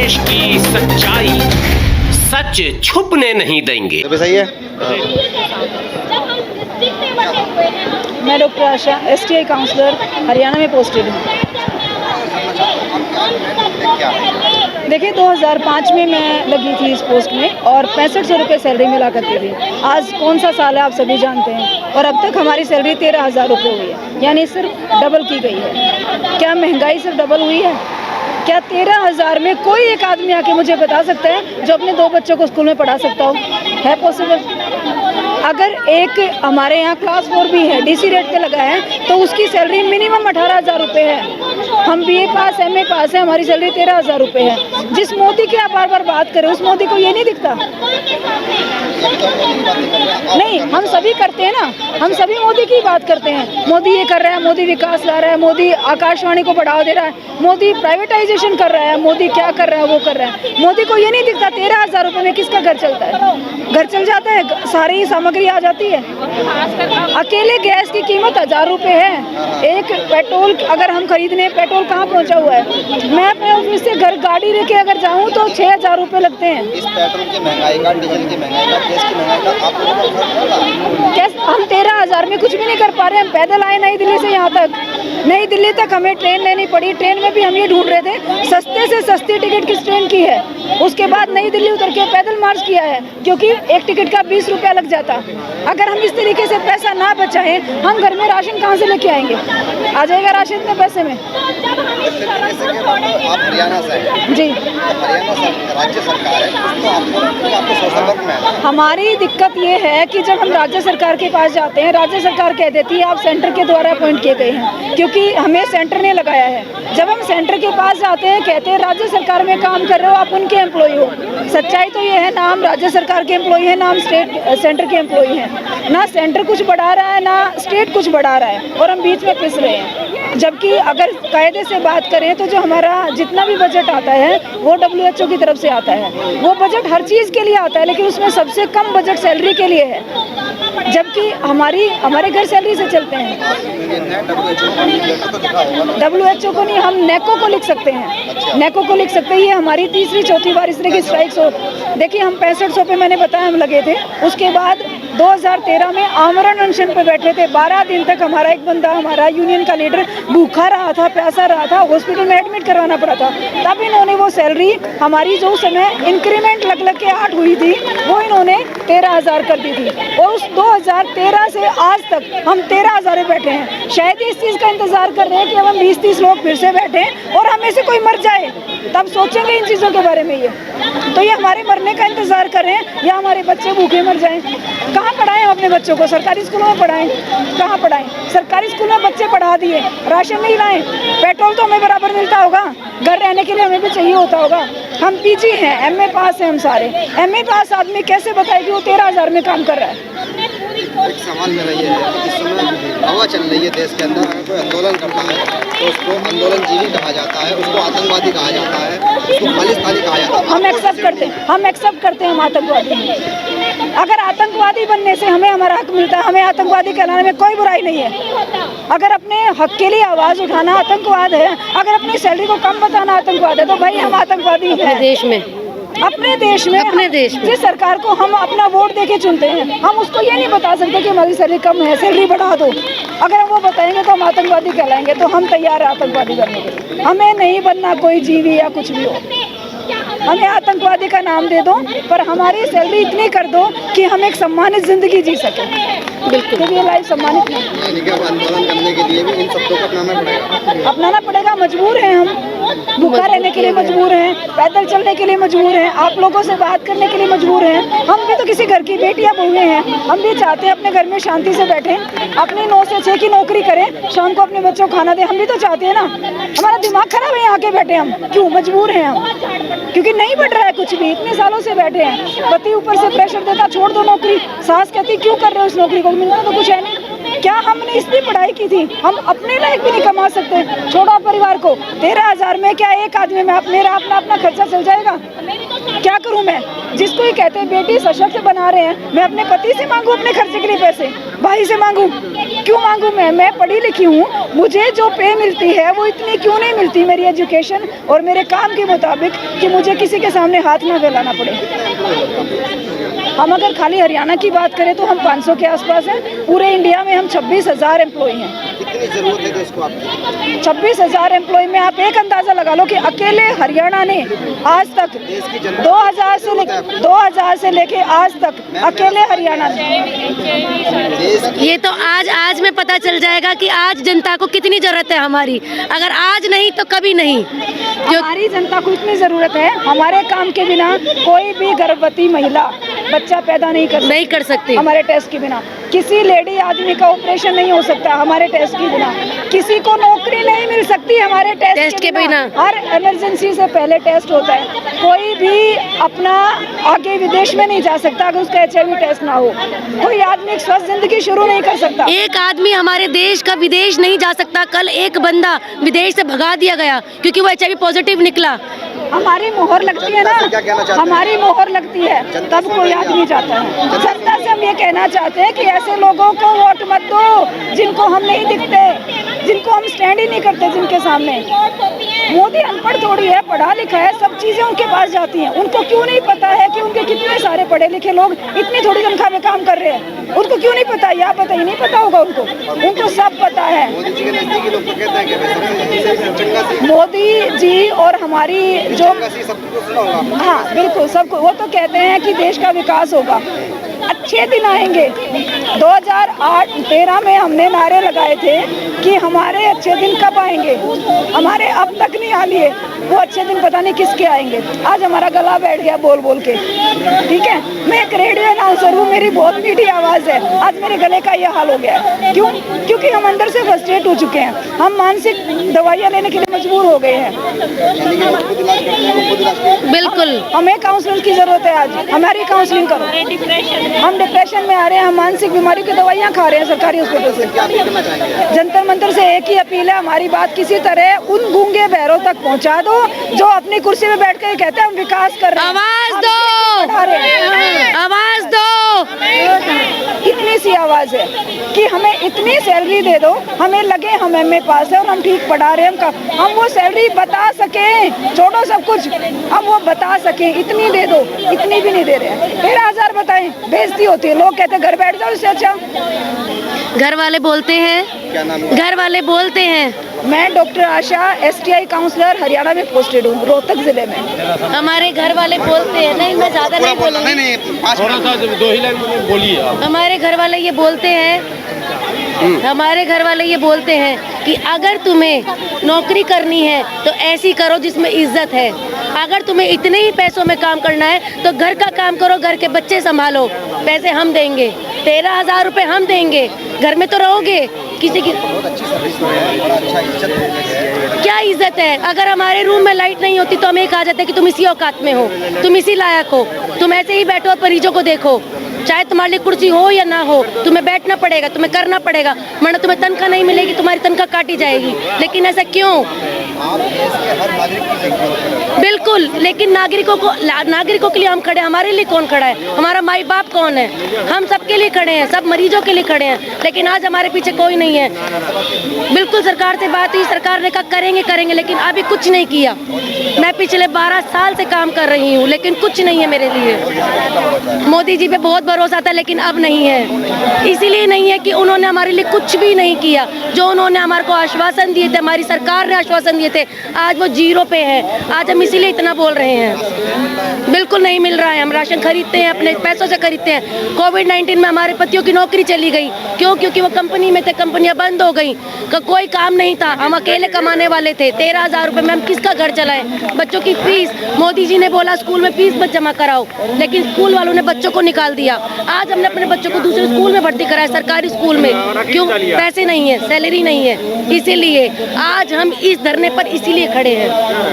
देश की सच्चाई, सच छुपने नहीं देंगे। तो सही है। मैं डॉक्टर आशा, STI काउंसलर, हरियाणा में पोस्टेड हूँ। देखिए 2005 में मैं लगी थी इस पोस्ट में और 6500 रुपये सैलरी मिला करती थी। आज कौन सा साल है आप सभी जानते हैं, और अब तक हमारी सैलरी 13,000 रुपये हुई है, यानी सिर्फ डबल की गई है। क्या महंगाई सिर्फ डबल हुई है? क्या 13,000 में कोई एक आदमी आके मुझे बता सकता है जो अपने 2 बच्चों को स्कूल में पढ़ा सकता हो? है पॉसिबल? अगर एक हमारे यहाँ क्लास 4 भी है, DC रेट पे लगा है, तो उसकी सैलरी मिनिमम 18,000 रुपये है। हम BA पास, MA पास है, हमारी सैलरी 13,000 रुपये है। जिस मोदी की आप बार बार बात करें, उस मोदी को ये नहीं दिखता? नहीं, हम सभी करते हैं ना, हम सभी मोदी की बात करते हैं। मोदी ये कर रहा है, मोदी विकास ला रहा है, मोदी आकाशवाणी को बढ़ावा दे रहा है, मोदी प्राइवेटाइजेशन कर रहा है, मोदी क्या कर रहा है, वो कर रहा है। मोदी को ये नहीं दिखता 13,000 रुपये में किसका घर चलता है? घर चल जाता है, सारी सामग्री आ जाती है। अकेले गैस की कीमत 1000 रुपये है। एक पेट्रोल अगर हम खरीदने, पेट्रोल कहाँ पहुँचा हुआ है? मैं अपने ऑफिस से घर गाड़ी लेके अगर जाऊँ तो 6,000 रुपये लगते हैं। इस पेट्रोल की महंगाई का, डीजल की महंगाई का, गैस की महंगाई का आप लोगों को फर्क पड़ा? गैस हम 13,000 में कुछ भी नहीं कर पा रहे। हम पैदल आए नई दिल्ली से यहाँ तक, नई दिल्ली तक हमें ट्रेन लेनी पड़ी। ट्रेन में भी हम ये ढूंढ रहे थे सस्ते से सस्ती टिकट किस ट्रेन की है। उसके बाद नई दिल्ली उतर के पैदल मार्च किया है, क्योंकि एक टिकट का 20 रुपया लग जाता। अगर हम इस तरीके से पैसा ना बचाएं, हम घर में राशन कहाँ से लेके आएंगे? आ जाएगा राशन इतने पैसे में? आप हरियाणा से हैं जी, हरियाणा से राज्य सरकार है, तो आपको सोशल वर्क में है। हमारी दिक्कत ये है कि जब हम राज्य सरकार के पास जाते हैं, राज्य सरकार कह देती है आप सेंटर के द्वारा अपॉइंट किए गए हैं, क्योंकि हमें सेंटर ने लगाया है। जब हम सेंटर के पास जाते हैं, कहते हैं राज्य सरकार में काम कर रहे हो, आप उनके एम्प्लॉय हो। सच्चाई तो ये है ना हम राज्य सरकार के एम्प्लॉय हैं, ना हम सेंटर के एम्प्लॉय हैं। ना सेंटर कुछ बढ़ा रहा है, ना स्टेट कुछ बढ़ा रहा है, और हम बीच में पिस रहे हैं। जबकि अगर कायदे से बात करें तो जो हमारा जितना भी बजट आता है वो WHO की तरफ से आता है। वो बजट हर चीज़ के लिए आता है, लेकिन उसमें सबसे कम बजट सैलरी के लिए है, जबकि हमारे घर सैलरी से चलते हैं। WHO को नहीं, हम NACO को लिख सकते हैं। NACO को लिख सकते हैं। ये हमारी तीसरी चौथी बार इस तरह की स्ट्राइक्स हो। देखिए हम 6500 पे मैंने बताया हम लगे थे। उसके बाद 2013 में आमरण अनशन पे बैठे थे। 12 दिन तक हमारा एक बंदा, हमारा यूनियन का लीडर भूखा रहा था, प्यासा रहा था, हॉस्पिटल में एडमिट करवाना पड़ा था। तब इन्होंने वो सैलरी हमारी जो समय इंक्रीमेंट लग के 8 हुई थी, वो इन्होंने 13,000 कर दी थी। और उस 2013 से आज तक हम 13,000 में बैठे हैं। शायद इस चीज़ का इंतजार कर रहे हैं कि अब हम 20-30 लोग फिर से बैठे और हमें से कोई मर जाए, तब सोचेंगे इन चीज़ों के बारे में। ये तो ये हमारे मरने का इंतजार कर रहे हैं या हमारे बच्चे भूखे मर जाएं। कहाँ पढ़ाएं हम अपने बच्चों को? सरकारी स्कूलों में पढ़ाएं? कहाँ पढ़ाएं? सरकारी स्कूल में बच्चे पढ़ा दिए, राशन नहीं लाएं, पेट्रोल तो हमें बराबर मिलता होगा, घर रहने के लिए हमें भी चाहिए होता होगा। हम PG हैं, MA पास हैं हम सारे। MA पास आदमी कैसे बताए कि वो 13,000 में काम कर रहा है? एक सवाल मेरा ये है कि इस समय हवा चल रही है देश के अंदर, अगर कोई आंदोलन करता है तो उसको आंदोलनजीवी कहा जाता है, उसको आतंकवादी कहा जाता है, उसको खालिस्तानी कहा जाता है। हम एक्सेप्ट करते हैं हम आतंकवादी हैं। अगर आतंकवादी बनने से हमें हमारा हक मिलता है, हमें आतंकवादी कहलाने में कोई बुराई नहीं है। अगर अपने हक के लिए आवाज़ उठाना आतंकवाद है, अगर अपनी सैलरी को कम बताना आतंकवाद है, तो भाई हम आतंकवादी हैं। अपने देश में जिस सरकार को हम अपना वोट देके चुनते हैं, हम उसको ये नहीं बता सकते कि हमारी सैलरी कम है, सैलरी बढ़ा दो। अगर हम वो बताएंगे तो हम आतंकवादी कहलाएंगे। तो हम तैयार हैं आतंकवादी बनने के लिए। हमें नहीं बनना कोई जीवी या कुछ भी हो, हमें आतंकवादी का नाम दे दो, पर हमारी सैलरी इतनी कर दो कि हम एक सम्मानित जिंदगी जी सकें। बिल्कुल, क्योंकि ये लाइफ सम्मानित नहीं। आंदोलन करने के लिए भी इन शब्दों को अपनाना पड़ेगा। मजबूर हैं हम, भूखा रहने के लिए मजबूर हैं, पैदल चलने के लिए मजबूर हैं, आप लोगों से बात करने के लिए मजबूर हैं। हम भी तो किसी घर की बेटियां बहुएं हैं, हम भी चाहते हैं अपने घर में शांति से बैठें, अपनी 9 से 6 की नौकरी करें, शाम को अपने बच्चों को खाना दें। हम भी तो चाहते हैं ना। हमारा दिमाग खराब है यहाँ के बैठे हम, क्यों मजबूर हैं हम? क्योंकि नहीं बढ़ रहा है कुछ भी, इतने सालों से बैठे हैं। पति ऊपर से प्रेशर देता छोड़ दो नौकरी, सास कहती क्यों कर रहे हो इस नौकरी को, मिलना तो कुछ है नहीं। क्या हमने इसलिए पढ़ाई की थी? हम अपने लायक भी नहीं कमा सकते? छोड़ो परिवार को, 13,000 में क्या एक आदमी में मेरा अपना खर्चा चल जाएगा? क्या करूं मैं? जिसको ही कहते हैं बेटी सशक्त बना रहे हैं, मैं अपने पति से मांगू अपने खर्चे के लिए पैसे? भाई से मांगू? क्यों मांगू? मैं पढ़ी लिखी हूँ, मुझे जो पे मिलती है वो इतनी क्यों नहीं मिलती मेरी एजुकेशन और मेरे काम के मुताबिक कि मुझे किसी के सामने हाथ ना फैलाना पड़े? हम अगर खाली हरियाणा की बात करें तो हम 500 के आसपास हैं। पूरे इंडिया में हम 26,000 एम्प्लॉय हैं। कितनी जरूरत है देश को आपकी? 26,000 एम्प्लॉय में आप एक अंदाजा लगा लो कि अकेले हरियाणा ने आज तक 2000 से लेके आज तक अकेले हरियाणा ने। ये तो आज में पता चल जाएगा कि आज जनता को कितनी जरूरत है हमारी। अगर आज नहीं तो कभी नहीं। हमारी जनता को इतनी जरूरत है, हमारे काम के बिना कोई भी गर्भवती महिला बच्चा पैदा नहीं कर सकती हमारे टेस्ट के बिना। किसी लेडी आदमी का ऑपरेशन नहीं हो सकता हमारे टेस्ट के बिना। किसी को नौकरी नहीं मिल सकती हमारे टेस्ट के बिना। हर इमरजेंसी से पहले टेस्ट होता है। कोई भी अपना आगे विदेश में नहीं जा सकता अगर उसका HIV टेस्ट ना हो। कोई आदमी स्वस्थ जिंदगी शुरू नहीं कर सकता। एक आदमी हमारे देश का विदेश नहीं जा सकता। कल एक बंदा विदेश से भगा दिया गया क्योंकि वो HIV पॉजिटिव निकला। हमारी मोहर लगती है ना, हमारी मोहर लगती है तब कोई आदमी जाता है। जनता से हम ये कहना चाहते हैं कि ऐसे लोगों को वोट मत दो जिनको हम नहीं दिखते, जिनको हम स्टैंड ही नहीं करते जिनके सामने। मोदी अनपढ़ थोड़ी है, पढ़ा लिखा है, सब चीजें उनके पास जाती हैं। उनको क्यों नहीं पता है कि उनके कितने सारे पढ़े लिखे लोग इतनी थोड़ी तनख्वाह में काम कर रहे हैं? उनको क्यों नहीं पता? या पता ही नहीं पता होगा उनको सब पता है। मोदी जी और हमारी जो हाँ बिल्कुल सबको, वो तो कहते हैं कि देश का विकास होगा। अच्छे दिन आएंगे। 2008-13 में हमने नारे लगाए थे कि हमारे अच्छे दिन कब आएंगे, हमारे अब तक नहीं आ लिए। वो अच्छे दिन पता नहीं किसके आएंगे। आज हमारा गला बैठ गया बोल बोल के। ठीक है, मैं एक रेडियो अनाउंसर हूँ, मेरी बहुत मीठी आवाज़ है। आज मेरे गले का ये हाल हो गया है। क्यों? क्योंकि हम अंदर से फ्रस्ट्रेट हो चुके हैं। हम मानसिक दवाइयाँ लेने के लिए मजबूर हो गए हैं। बिल्कुल, हमें काउंसलिंग की जरूरत है। आज हमारी काउंसलिंग करो। हम डिप्रेशन में आ रहे हैं, हम मानसिक बीमारी की दवाइयाँ खा रहे हैं सरकारी हॉस्पिटल से। जंतर मंतर से एक ही अपील है, हमारी बात किसी तरह उन गूंगे बहरों तक पहुँचा दो जो अपनी कुर्सी में बैठ कर कहते हैं हम विकास कर रहे हैं। आवाज दो, आवाज दो। इतनी सी आवाज है कि हमें इतनी सैलरी दे दो, हमें लगे हम MA पास है और हम ठीक पढ़ा रहे हैं, हम वो सैलरी बता सके। छोड़ो सब कुछ, हम वो बता सके, इतनी दे दो। इतनी भी नहीं दे रहे हैं। 13,000 बताएं, बेइज्जती होती है। लोग कहते हैं घर बैठ जाओ, इससे अच्छा। घर वाले बोलते हैं, घर वाले बोलते हैं। मैं डॉक्टर आशा STI काउंसलर हरियाणा में पोस्टेड हूँ, रोहतक जिले में। हमारे घर वाले बोलते हैं, नहीं मैं ज्यादा नहीं बोलूँगी, थोड़ा सा 2 ही लाइन में बोलिए। हमारे घर वाले ये बोलते हैं, हमारे घर वाले ये बोलते हैं कि अगर तुम्हें नौकरी करनी है तो ऐसी करो जिसमें इज्जत है। अगर तुम्हें इतने ही पैसों में काम करना है तो घर का काम करो, घर के बच्चे संभालो, पैसे हम देंगे, 13,000 रुपये हम देंगे, घर में तो रहोगे। किसी की बहुत अच्छी सर्विस है, बड़ा अच्छा इज्जत। क्या इज्जत है? अगर हमारे रूम में लाइट नहीं होती तो हमें कहा जाता है कि तुम इसी औकात में हो, तुम इसी लायक हो, तुम ऐसे ही बैठो और मरीजों को देखो। चाहे तुम्हारे लिए कुर्सी हो या ना हो, तुम्हें बैठना पड़ेगा, तुम्हें करना पड़ेगा, वरना तुम्हें तनख्वाह नहीं मिलेगी, तुम्हारी तनख्वाह काटी जाएगी। लेकिन ऐसा क्यों? आप देश के हर नागरिक की देखभाल। बिल्कुल, लेकिन नागरिकों के लिए हम खड़े, हमारे लिए कौन खड़ा है? हमारा माई बाप कौन है? हम सबके लिए खड़े हैं, सब मरीजों के लिए खड़े हैं, लेकिन आज हमारे पीछे कोई नहीं है। बिल्कुल सरकार से बात हुई, सरकार ने कहा करेंगे, लेकिन अभी कुछ नहीं किया। मैं पिछले 12 साल से काम कर रही हूँ, लेकिन कुछ नहीं है मेरे लिए। मोदी जी पे बहुत भरोसा था, लेकिन अब नहीं है। इसीलिए नहीं है कि उन्होंने हमारे लिए कुछ भी नहीं किया। जो उन्होंने हमारे को आश्वासन दिए थे, हमारी सरकार ने आश्वासन दिए थे, आज वो 0 पे है। आज हम इसीलिए इतना बोल रहे हैं। बिल्कुल नहीं मिल रहा है। हम राशन खरीदते हैं, अपने पैसों से खरीदते हैं। कोविड-19 में हमारे पतियों की नौकरी चली गई। क्यों? क्योंकि वो कंपनी में थे, कंपनियां बंद हो गई, कोई काम नहीं था, हम अकेले कमाने वाले थे। 13,000 रुपये में हम किसका घर चलाएं? बच्चों की फीस, मोदी जी ने बोला स्कूल में फीस मत जमा कराओ, लेकिन स्कूल वालों ने बच्चों को निकाल दिया। आज हमने अपने बच्चों को दूसरे स्कूल में भर्ती कराया, सरकारी स्कूल में। क्यों? पैसे नहीं है, सैलरी नहीं है। इसीलिए आज हम इस धरने पर इसीलिए खड़े हैं।